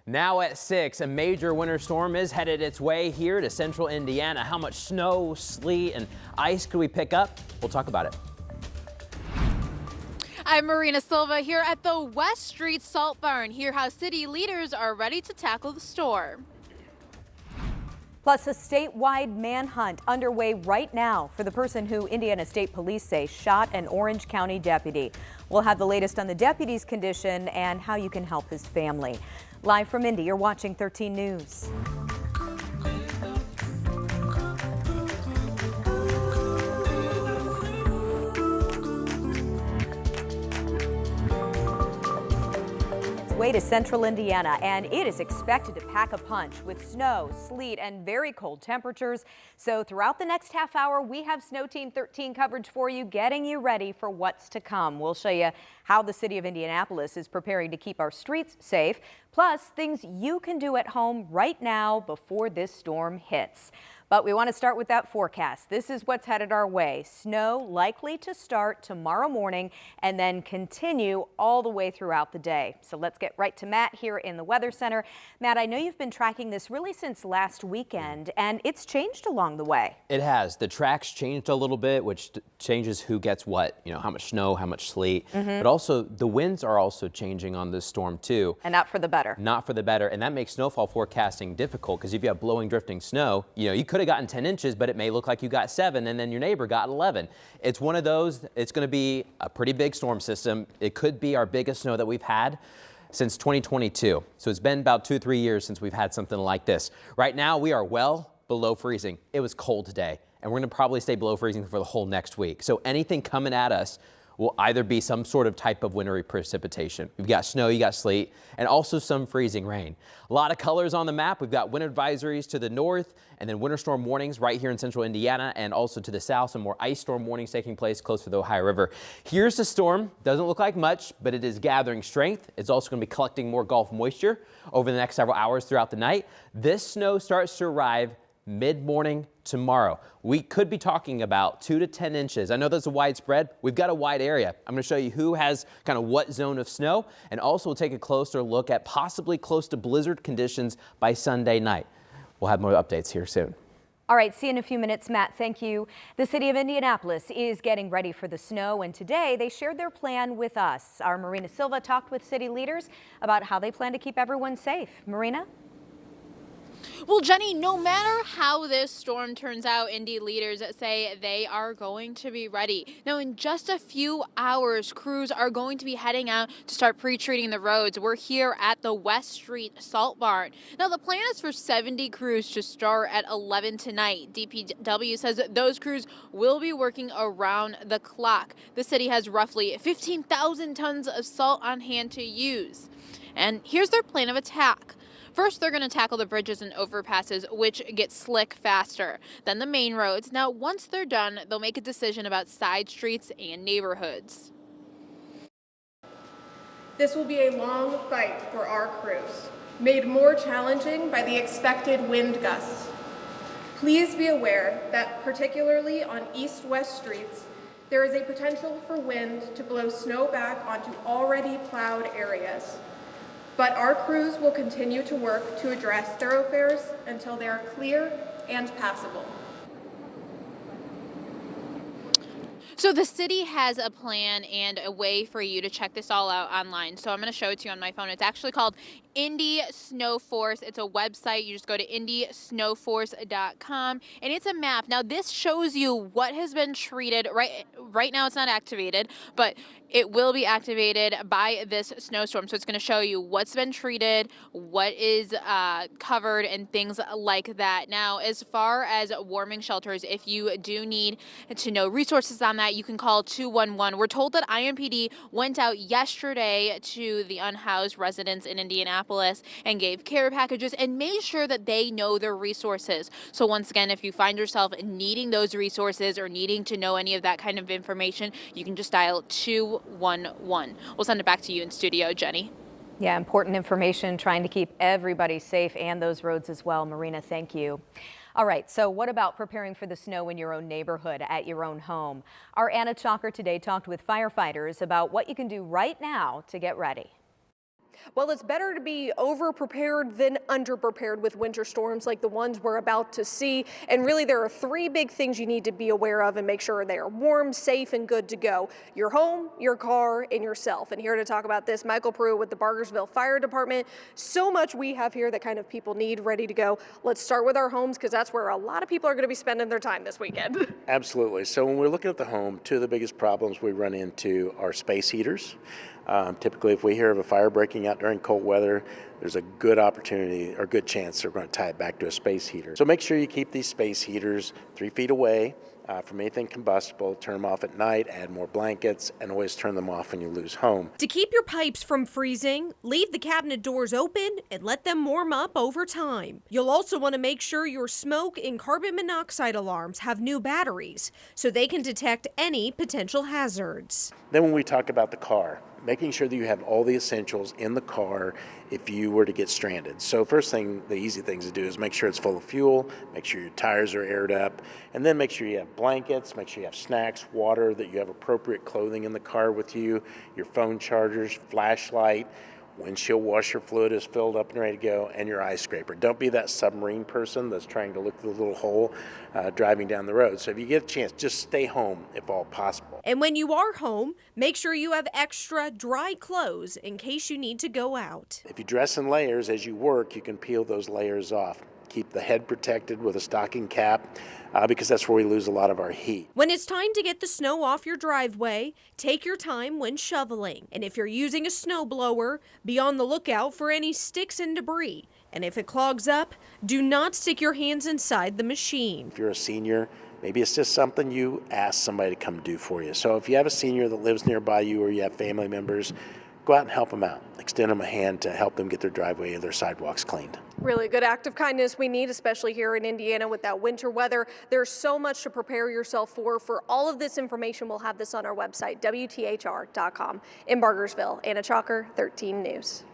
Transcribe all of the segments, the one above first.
Now at 6, a major winter storm is headed its way here to central Indiana. How much snow, sleet, and ice could we pick up? We'll talk about it. I'm Marina Silva here at the West Street Salt Barn. Hear how city leaders are ready to tackle the storm. Plus, a statewide manhunt underway right now for the person who Indiana State Police say shot an Orange County deputy. We'll have the latest on the deputy's condition and how you can help his family. Live from Indy, you're watching 13 News. Way to central Indiana, and it is expected to pack a punch with snow, sleet, and very cold temperatures. So throughout the next half hour, we have Snow Team 13 coverage for you, getting you ready for what's to come. We'll show you how the city of Indianapolis is preparing to keep our streets safe, plus things you can do at home right now before this storm hits. But we want to start with that forecast. This is what's headed our way. Snow likely to start tomorrow morning and then continue all the way throughout the day. So let's get right to Matt here in the Weather Center. Matt, I know you've been tracking this really since last weekend, and it's changed along the way. It has. The tracks changed a little bit, which changes who gets what, how much snow, how much sleet. But also the winds are also changing on this storm too. And not for the better. Not for the better. And that makes snowfall forecasting difficult because if you have blowing, drifting snow, you could have gotten 10 inches, but it may look like you got 7 and then your neighbor got 11. It's one of those, it's going to be a pretty big storm system. It could be our biggest snow that we've had since 2022. So it's been about 2-3 years since we've had something like this. Right now we are well below freezing. It was cold today and we're going to probably stay below freezing for the whole next week. So anything coming at us will either be some sort of type of wintry precipitation. We've got snow, you got sleet, and also some freezing rain. A lot of colors on the map. We've got winter advisories to the north and then winter storm warnings right here in central Indiana and also to the south. Some more ice storm warnings taking place close to the Ohio River. Here's the storm. Doesn't look like much, but it is gathering strength. It's also going to be collecting more Gulf moisture over the next several hours throughout the night. This snow starts to arrive mid-morning tomorrow. We could be talking about 2 to 10 inches. I know that's a widespread. We've got a wide area. I'm going to show you who has kind of what zone of snow, and also we'll take a closer look at possibly close to blizzard conditions by Sunday night. We'll have more updates here soon. All right, see you in a few minutes, Matt. Thank you. The city of Indianapolis is getting ready for the snow, and today they shared their plan with us. Our Marina Silva talked with city leaders about how they plan to keep everyone safe. Marina? Well, Jenny, no matter how this storm turns out, Indy leaders say they are going to be ready. Now, in just a few hours, crews are going to be heading out to start pre-treating the roads. We're here at the West Street Salt Barn. Now, the plan is for 70 crews to start at 11 tonight. DPW says that those crews will be working around the clock. The city has roughly 15,000 tons of salt on hand to use. And here's their plan of attack. First, they're going to tackle the bridges and overpasses, which get slick faster. Then the main roads. Now, once they're done, they'll make a decision about side streets and neighborhoods. This will be a long fight for our crews, made more challenging by the expected wind gusts. Please be aware that particularly on east-west streets, there is a potential for wind to blow snow back onto already plowed areas. But our crews will continue to work to address thoroughfares until they are clear and passable. So the city has a plan and a way for you to check this all out online. So I'm going to show it to you on my phone. It's actually called Indy Snow Force. It's a website. You just go to indysnowforce.com and it's a map. Now this shows you what has been treated. Right now it's not activated, but it will be activated by this snowstorm. So it's going to show you what's been treated, what is covered, and things like that. Now, as far as warming shelters, if you do need to know resources on that, you can call 211. We're told that IMPD went out yesterday to the unhoused residents in Indianapolis and gave care packages and made sure that they know their resources. So once again, if you find yourself needing those resources or needing to know any of that kind of information, you can just dial 211. We'll send it back to you in studio, Jenny. Yeah, important information, trying to keep everybody safe and those roads as well. Marina, thank you. All right, so what about preparing for the snow in your own neighborhood, at your own home? Our Anna Chalker today talked with firefighters about what you can do right now to get ready. Well, it's better to be over-prepared than under-prepared with winter storms like the ones we're about to see. And really, there are three big things you need to be aware of and make sure they are warm, safe, and good to go. Your home, your car, and yourself. And here to talk about this, Michael Pruitt with the Bargersville Fire Department. So much we have here that kind of people need ready to go. Let's start with our homes because that's where a lot of people are going to be spending their time this weekend. Absolutely. So when we're looking at the home, two of the biggest problems we run into are space heaters. Typically, if we hear of a fire breaking out during cold weather, there's a good opportunity or good chance they're going to tie it back to a space heater. So make sure you keep these space heaters 3 feet away from anything combustible. Turn them off at night, add more blankets, and always turn them off when you lose home. To keep your pipes from freezing, leave the cabinet doors open and let them warm up over time. You'll also want to make sure your smoke and carbon monoxide alarms have new batteries so they can detect any potential hazards. Then when we talk about the car, making sure that you have all the essentials in the car if you were to get stranded. So first thing, the easy things to do is make sure it's full of fuel, make sure your tires are aired up, and then make sure you have blankets, make sure you have snacks, water, that you have appropriate clothing in the car with you, your phone chargers, flashlight, windshield washer fluid is filled up and ready to go, and your ice scraper. Don't be that submarine person that's trying to look through the little hole driving down the road. So if you get a chance, just stay home if all possible. And when you are home, make sure you have extra dry clothes in case you need to go out. If you dress in layers as you work, you can peel those layers off. Keep the head protected with a stocking cap because that's where we lose a lot of our heat. When it's time to get the snow off your driveway, take your time when shoveling. And if you're using a snowblower, be on the lookout for any sticks and debris. And if it clogs up, do not stick your hands inside the machine. If you're a senior, maybe it's just something you ask somebody to come do for you. So if you have a senior that lives nearby you or you have family members, go out and help them out. Extend them a hand to help them get their driveway and their sidewalks cleaned. Really a good act of kindness we need, especially here in Indiana with that winter weather. There's so much to prepare yourself for. For all of this information, we'll have this on our website, WTHR.com. In Bargersville, Anna Chalker, 13 News.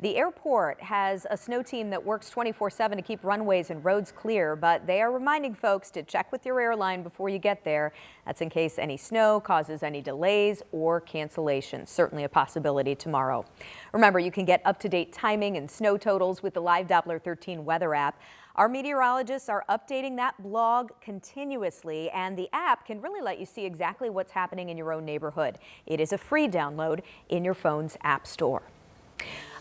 The airport has a snow team that works 24/7 to keep runways and roads clear, but they are reminding folks to check with your airline before you get there. That's in case any snow causes any delays or cancellations. Certainly a possibility tomorrow. Remember, you can get up-to-date timing and snow totals with the Live Doppler 13 weather app. Our meteorologists are updating that blog continuously, and the app can really let you see exactly what's happening in your own neighborhood. It is a free download in your phone's app store.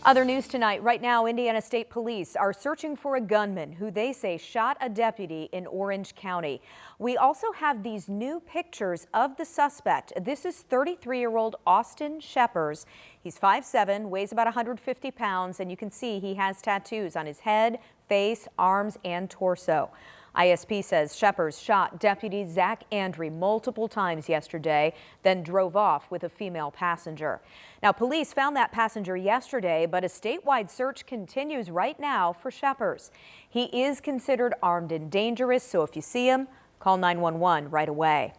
Other news tonight. Right now, Indiana State Police are searching for a gunman who they say shot a deputy in Orange County. We also have these new pictures of the suspect. This is 33-year-old Austin Scheppers. He's 5'7", weighs about 150 pounds, and you can see he has tattoos on his head, face, arms, and torso. ISP says Scheppers shot Deputy Zach Andre multiple times yesterday, then drove off with a female passenger. Now, police found that passenger yesterday, but a statewide search continues right now for Scheppers. He is considered armed and dangerous, so if you see him, call 911 right away.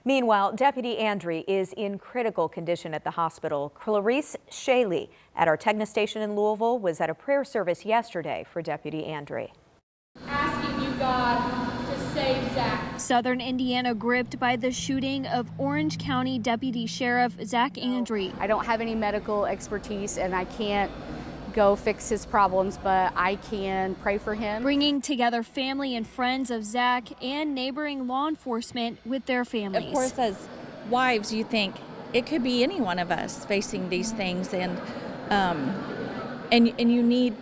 Meanwhile, Deputy Andre is in critical condition at the hospital. Clarice Shaley at our Tegna station in Louisville was at a prayer service yesterday for Deputy Andre. Asking you, God, to save Zach. Southern Indiana gripped by the shooting of Orange County Deputy Sheriff Zach Andre. I don't have any medical expertise and I can't go fix his problems, but I can pray for him. Bringing together family and friends of Zach and neighboring law enforcement with their families. Of course, as wives, you think it could be any one of us facing these things, and you need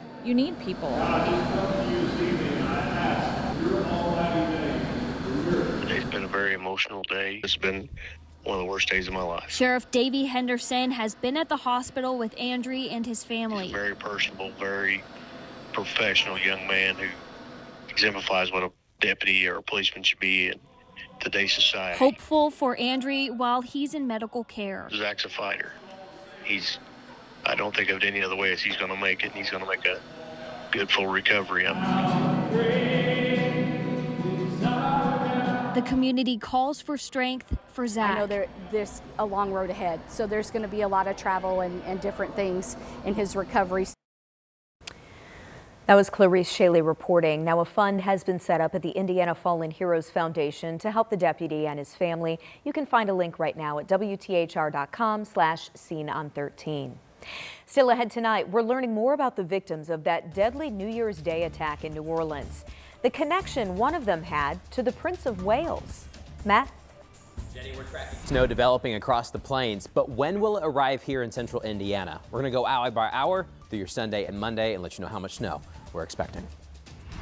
people. Today's been a very emotional day. It's been one of the worst days of my life. Sheriff Davey Henderson has been at the hospital with Andre and his family. He's a very personable, very professional young man who exemplifies what a deputy or a policeman should be in today's society. Hopeful for Andre while he's in medical care. Zach's a fighter. I don't think of it any other way as he's going to make it, and he's going to make a good full recovery of it. The community calls for strength for Zach. I know there's a long road ahead, so there's going to be a lot of travel and different things in his recovery. That was Clarice Shaley reporting. Now, a fund has been set up at the Indiana Fallen Heroes Foundation to help the deputy and his family. You can find a link right now at WTHR.com/SeenOn13. Still ahead tonight, we're learning more about the victims of that deadly New Year's Day attack in New Orleans. The connection one of them had to the Prince of Wales. Matt? Jenny, we're tracking snow developing across the plains, but when will it arrive here in central Indiana? We're going to go hour by hour through your Sunday and Monday and let you know how much snow we're expecting.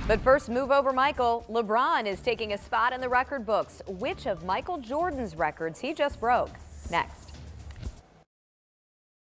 But first, move over, Michael. LeBron is taking a spot in the record books. Which of Michael Jordan's records he just broke? Next.